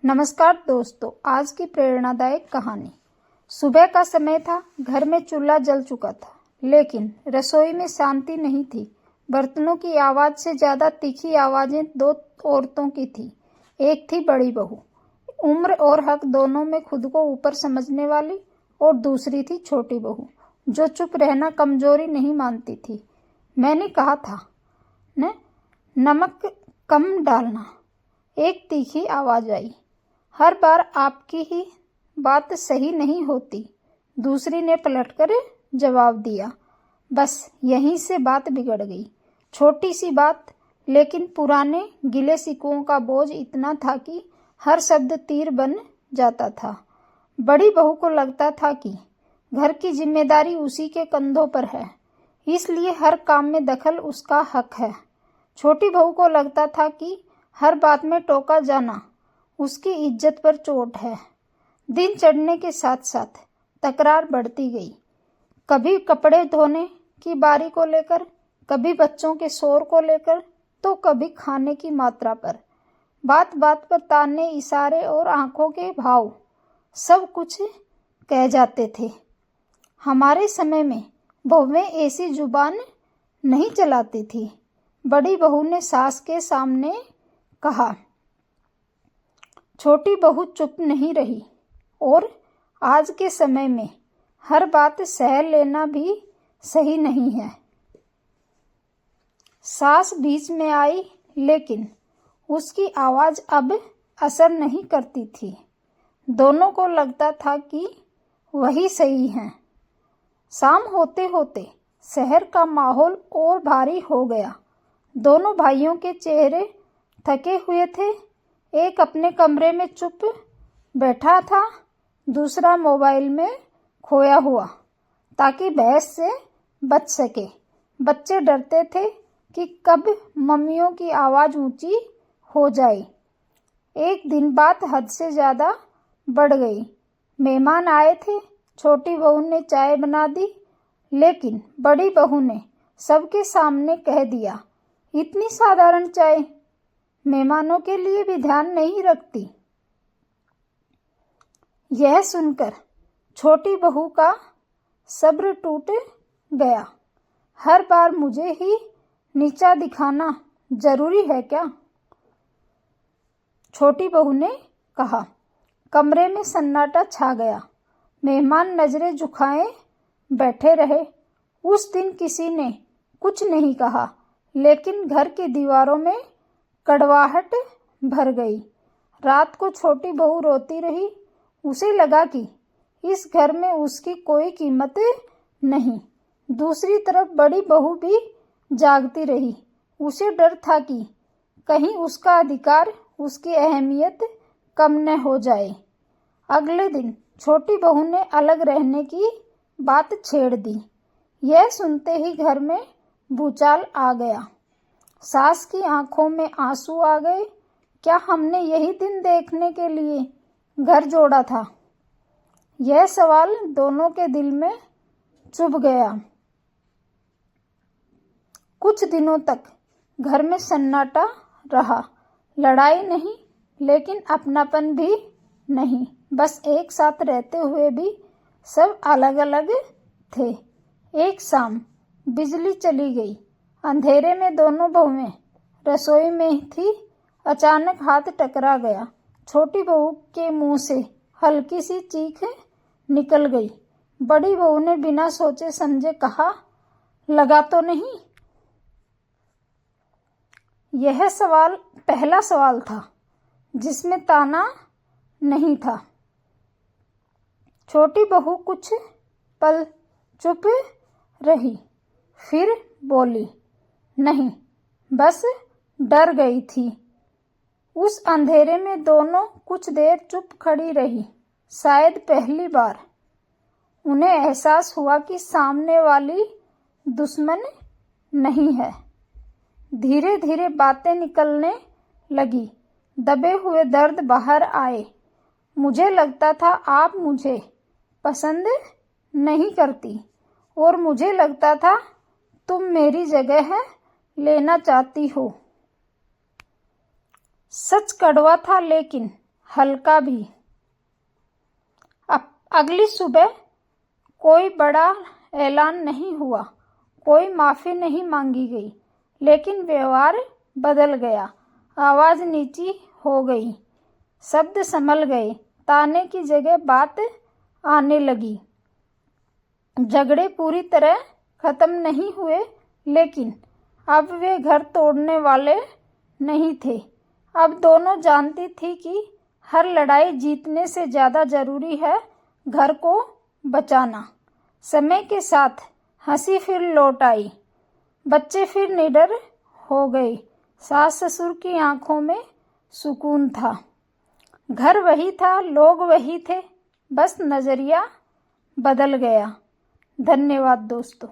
नमस्कार दोस्तों, आज की प्रेरणादायक कहानी। सुबह का समय था। घर में चूल्हा जल चुका था, लेकिन रसोई में शांति नहीं थी। बर्तनों की आवाज से ज्यादा तीखी आवाजें दो औरतों की थी। एक थी बड़ी बहू, उम्र और हक दोनों में खुद को ऊपर समझने वाली, और दूसरी थी छोटी बहू, जो चुप रहना कमजोरी नहीं मानती थी। मैंने कहा था न नमक कम डालना, एक तीखी आवाज आई। हर बार आपकी ही बात सही नहीं होती, दूसरी ने पलटकर जवाब दिया। बस यहीं से बात बिगड़ गई। छोटी सी बात, लेकिन पुराने गिले शिकवों का बोझ इतना था कि हर शब्द तीर बन जाता था। बड़ी बहू को लगता था कि घर की जिम्मेदारी उसी के कंधों पर है, इसलिए हर काम में दखल उसका हक है। छोटी बहू को लगता था कि हर बात में टोका जाना उसकी इज्जत पर चोट है। दिन चढ़ने के साथ साथ तकरार बढ़ती गई, कभी कपड़े धोने की बारी को लेकर, कभी बच्चों के शोर को लेकर, तो कभी खाने की मात्रा पर। बात बात पर ताने, इशारे और आंखों के भाव सब कुछ कह जाते थे। हमारे समय में बहुएं ऐसी जुबान नहीं चलाती थी। बड़ी बहू ने सास के सामने कहा। छोटी बहू चुप नहीं रही, और आज के समय में हर बात सह लेना भी सही नहीं है। सास बीच में आई, लेकिन उसकी आवाज अब असर नहीं करती थी। दोनों को लगता था कि वही सही है। शाम होते होते शहर का माहौल और भारी हो गया। दोनों भाइयों के चेहरे थके हुए थे। एक अपने कमरे में चुप बैठा था, दूसरा मोबाइल में खोया हुआ, ताकि बहस से बच सके। बच्चे डरते थे कि कब मम्मियों की आवाज ऊंची हो जाए। एक दिन बात हद से ज्यादा बढ़ गई। मेहमान आए थे। छोटी बहू ने चाय बना दी, लेकिन बड़ी बहू ने सबके सामने कह दिया, इतनी साधारण चाय, मेहमानों के लिए भी ध्यान नहीं रखती। यह सुनकर छोटी बहू का सब्र टूट गया। हर बार मुझे ही नीचा दिखाना जरूरी है क्या? छोटी बहू ने कहा। कमरे में सन्नाटा छा गया। मेहमान नजरें झुकाए बैठे रहे। उस दिन किसी ने कुछ नहीं कहा, लेकिन घर की दीवारों में कड़वाहट भर गई। रात को छोटी बहू रोती रही। उसे लगा कि इस घर में उसकी कोई कीमत नहीं। दूसरी तरफ बड़ी बहू भी जागती रही। उसे डर था कि कहीं उसका अधिकार, उसकी अहमियत कम न हो जाए। अगले दिन छोटी बहू ने अलग रहने की बात छेड़ दी। यह सुनते ही घर में भूचाल आ गया। सास की आंखों में आंसू आ गए। क्या हमने यही दिन देखने के लिए घर जोड़ा था? यह सवाल दोनों के दिल में चुभ गया। कुछ दिनों तक घर में सन्नाटा रहा। लड़ाई नहीं, लेकिन अपनापन भी नहीं। बस एक साथ रहते हुए भी सब अलग अलग थे। एक शाम बिजली चली गई। अंधेरे में दोनों बहुएं रसोई में थी। अचानक हाथ टकरा गया। छोटी बहू के मुंह से हल्की सी चीख निकल गई। बड़ी बहू ने बिना सोचे समझे कहा, लगा तो नहीं? यह सवाल पहला सवाल था जिसमें ताना नहीं था। छोटी बहू कुछ पल चुप रही, फिर बोली, नहीं, बस डर गई थी। उस अंधेरे में दोनों कुछ देर चुप खड़ी रही। शायद पहली बार उन्हें एहसास हुआ कि सामने वाली दुश्मन नहीं है। धीरे धीरे बातें निकलने लगी। दबे हुए दर्द बाहर आए। मुझे लगता था आप मुझे पसंद नहीं करती, और मुझे लगता था तुम मेरी जगह लेना चाहती हो। सच कड़वा था, लेकिन हल्का भी। अगली सुबह कोई बड़ा ऐलान नहीं हुआ, कोई माफ़ी नहीं मांगी गई, लेकिन व्यवहार बदल गया। आवाज़ नीची हो गई, शब्द संभल गए, ताने की जगह बात आने लगी। झगड़े पूरी तरह खत्म नहीं हुए, लेकिन अब वे घर तोड़ने वाले नहीं थे। अब दोनों जानती थी कि हर लड़ाई जीतने से ज़्यादा ज़रूरी है घर को बचाना। समय के साथ हंसी फिर लौट आई, बच्चे फिर निडर हो गए, सास ससुर की आंखों में सुकून था। घर वही था, लोग वही थे, बस नज़रिया बदल गया। धन्यवाद दोस्तों।